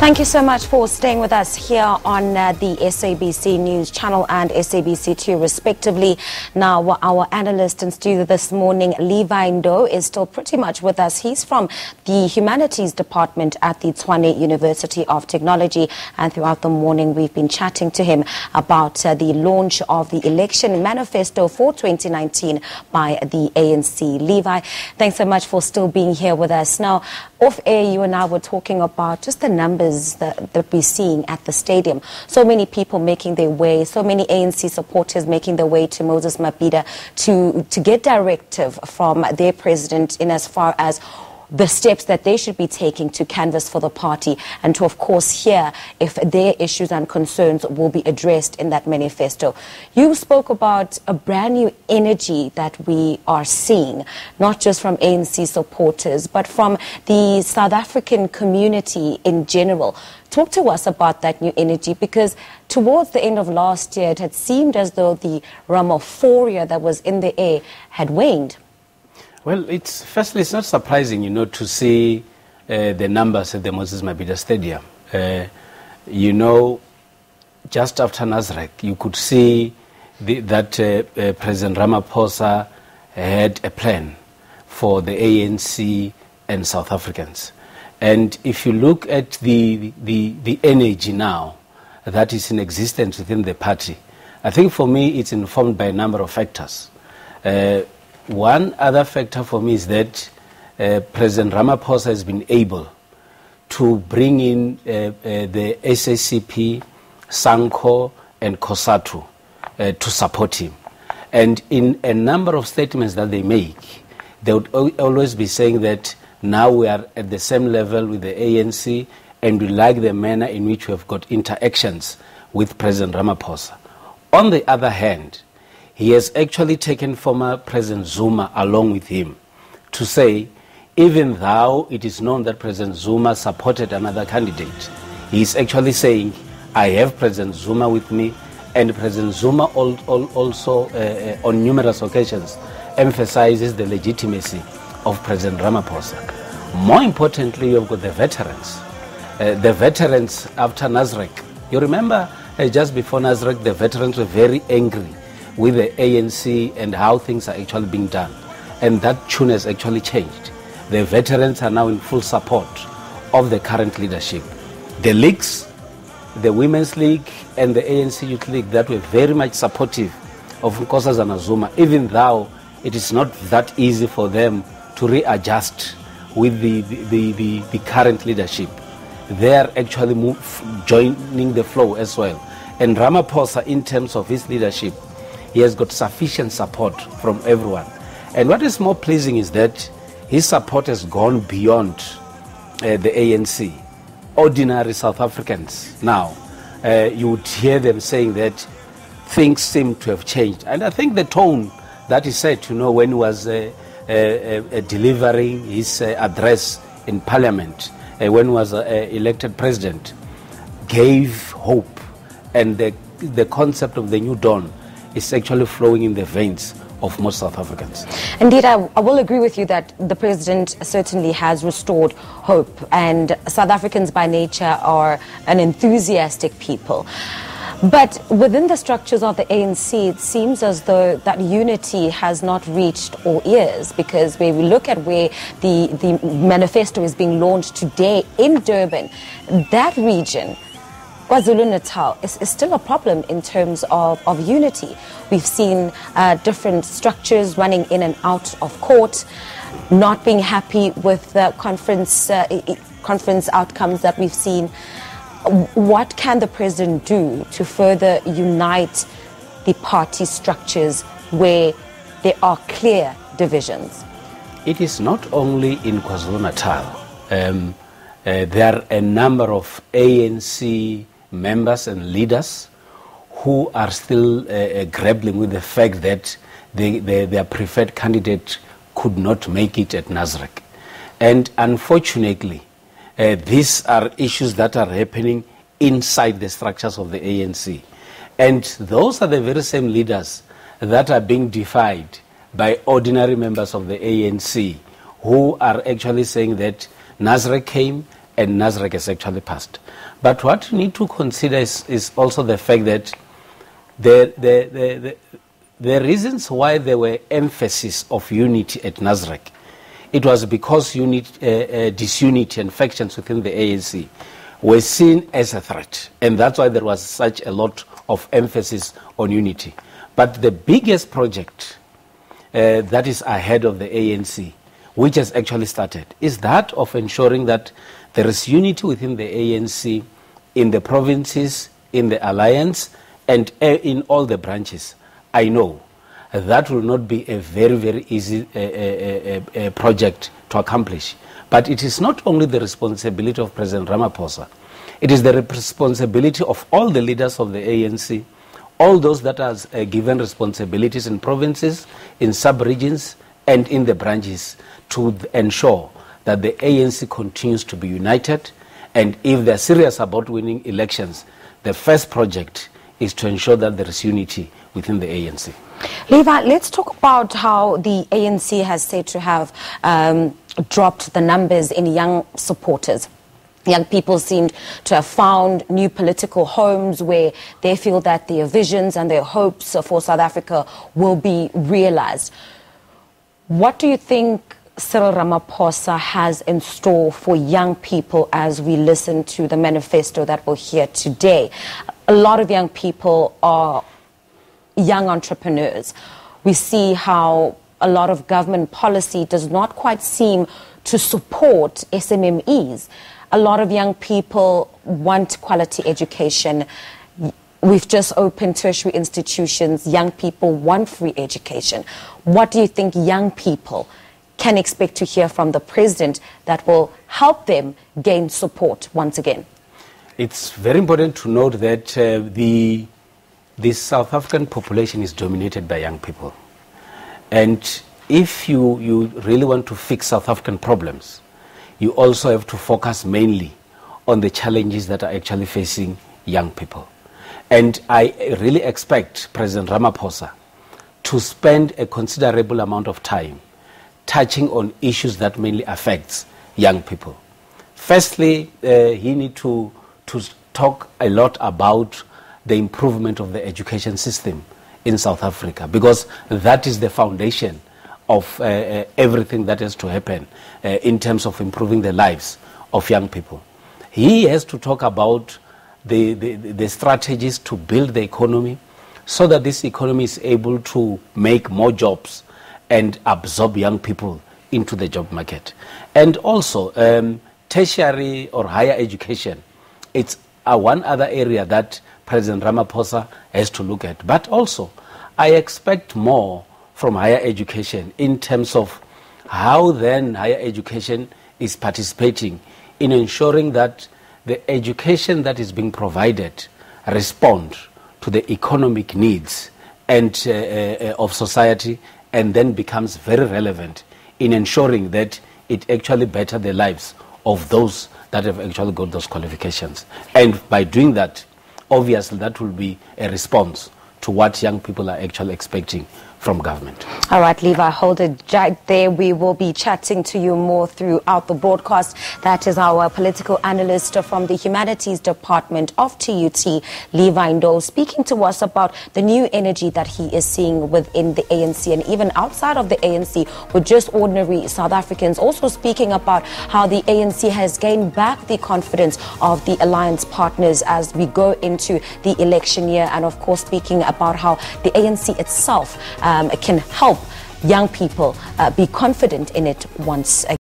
Thank you so much for staying with us here on the SABC News Channel and SABC2 respectively. Now, our analyst in studio this morning, Levy Ndou, is still pretty much with us. He's from the Humanities Department at the Tshwane University of Technology, and throughout the morning we've been chatting to him about the launch of the Election Manifesto for 2019 by the ANC. Levy, thanks so much for still being here with us. Now, off air, you and I were talking about just the numbers that we're seeing at the stadium. So many people making their way, so many ANC supporters making their way to Moses Mabhida to get directive from their president in as far as the steps that they should be taking to canvass for the party, and to, of course, hear if their issues and concerns will be addressed in that manifesto. You spoke about a brand new energy that we are seeing, not just from ANC supporters, but from the South African community in general. Talk to us about that new energy, because towards the end of last year, it had seemed as though the Ramaphosa that was in the air had waned. Well, firstly, it's not surprising, to see the numbers at the Moses Mabhida Stadium. Just after Nasrec, you could see that President Ramaphosa had a plan for the ANC and South Africans. And if you look at the energy now that is in existence within the party, I think for me it's informed by a number of factors. One other factor for me is that President Ramaphosa has been able to bring in the SACP, SANCO and COSATU to support him. And in a number of statements that they make, they would always be saying that now we are at the same level with the ANC and we like the manner in which we have got interactions with President Ramaphosa. On the other hand, he has actually taken former President Zuma along with him to say, even though it is known that President Zuma supported another candidate, he is actually saying, I have President Zuma with me, and President Zuma also on numerous occasions emphasizes the legitimacy of President Ramaphosa. More importantly, you've got the veterans. The veterans after Nasrec. You remember just before Nasrec, the veterans were very angry with the ANC and how things are actually being done. And that tune has actually changed. The veterans are now in full support of the current leadership. The leagues, the Women's League and the ANC Youth League, that were very much supportive of Nkosazana Zuma, even though it is not that easy for them to readjust with the current leadership. They are actually joining the flow as well. And Ramaphosa, in terms of his leadership, he has got sufficient support from everyone. And what is more pleasing is that his support has gone beyond the ANC. Ordinary South Africans now, you would hear them saying that things seem to have changed. And I think the tone that he said, when he was delivering his address in Parliament, when he was elected president, gave hope. And the concept of the new dawn is actually flowing in the veins of most South Africans. Indeed, I will agree with you that the president certainly has restored hope, and South Africans by nature are an enthusiastic people. But within the structures of the ANC, it seems as though that unity has not reached all ears, because when we look at where the manifesto is being launched today in Durban, that region, KwaZulu-Natal, is still a problem in terms of unity. We've seen different structures running in and out of court, not being happy with the conference outcomes that we've seen. What can the president do to further unite the party structures where there are clear divisions? It is not only in KwaZulu-Natal. There are a number of ANC members and leaders who are still grappling with the fact that their preferred candidate could not make it at Nasrec. And unfortunately, these are issues that are happening inside the structures of the ANC. And those are the very same leaders that are being defied by ordinary members of the ANC, who are actually saying that Nasrec came and Nasrec has actually passed. But what you need to consider is also the fact that the reasons why there were emphasis of unity at Nasrec, it was because disunity and factions within the ANC were seen as a threat. And that's why there was such a lot of emphasis on unity. But the biggest project that is ahead of the ANC, which has actually started, is that of ensuring that there is unity within the ANC, in the provinces, in the alliance, and in all the branches. I know that will not be a very, very easy project to accomplish. But it is not only the responsibility of President Ramaphosa, it is the responsibility of all the leaders of the ANC, all those that are given responsibilities in provinces, in sub-regions, and in the branches to ensure that the ANC continues to be united. And if they're serious about winning elections, the first project is to ensure that there is unity within the ANC. Levi, let's talk about how the ANC has said to have dropped the numbers in young supporters. Young people seem to have found new political homes where they feel that their visions and their hopes for South Africa will be realized. What do you think Cyril Ramaphosa has in store for young people as we listen to the manifesto that we'll hear today? A lot of young people are young entrepreneurs. We see how a lot of government policy does not quite seem to support SMMEs. A lot of young people want quality education. We've just opened tertiary institutions. Young people want free education. What do you think young people can expect to hear from the president that will help them gain support once again? It's very important to note that the South African population is dominated by young people. And if you really want to fix South African problems, you also have to focus mainly on the challenges that are actually facing young people. And I really expect President Ramaphosa to spend a considerable amount of time touching on issues that mainly affects young people. Firstly, he needs to talk a lot about the improvement of the education system in South Africa, because that is the foundation of everything that has to happen in terms of improving the lives of young people. He has to talk about the strategies to build the economy so that this economy is able to make more jobs and absorb young people into the job market. And also, tertiary or higher education, it's one other area that President Ramaphosa has to look at. But also, I expect more from higher education in terms of how then higher education is participating in ensuring that the education that is being provided respond to the economic needs and of society, and then becomes very relevant in ensuring that it actually better the lives of those that have actually got those qualifications. And by doing that, obviously that will be a response to what young people are actually expecting from government. All right, Levi, hold it right there. We will be chatting to you more throughout the broadcast. That is our political analyst from the Humanities Department of TUT, Levy Ndou, speaking to us about the new energy that he is seeing within the ANC and even outside of the ANC with just ordinary South Africans. Also speaking about how the ANC has gained back the confidence of the alliance partners as we go into the election year, and of course speaking about how the ANC itself can help young people be confident in it once again.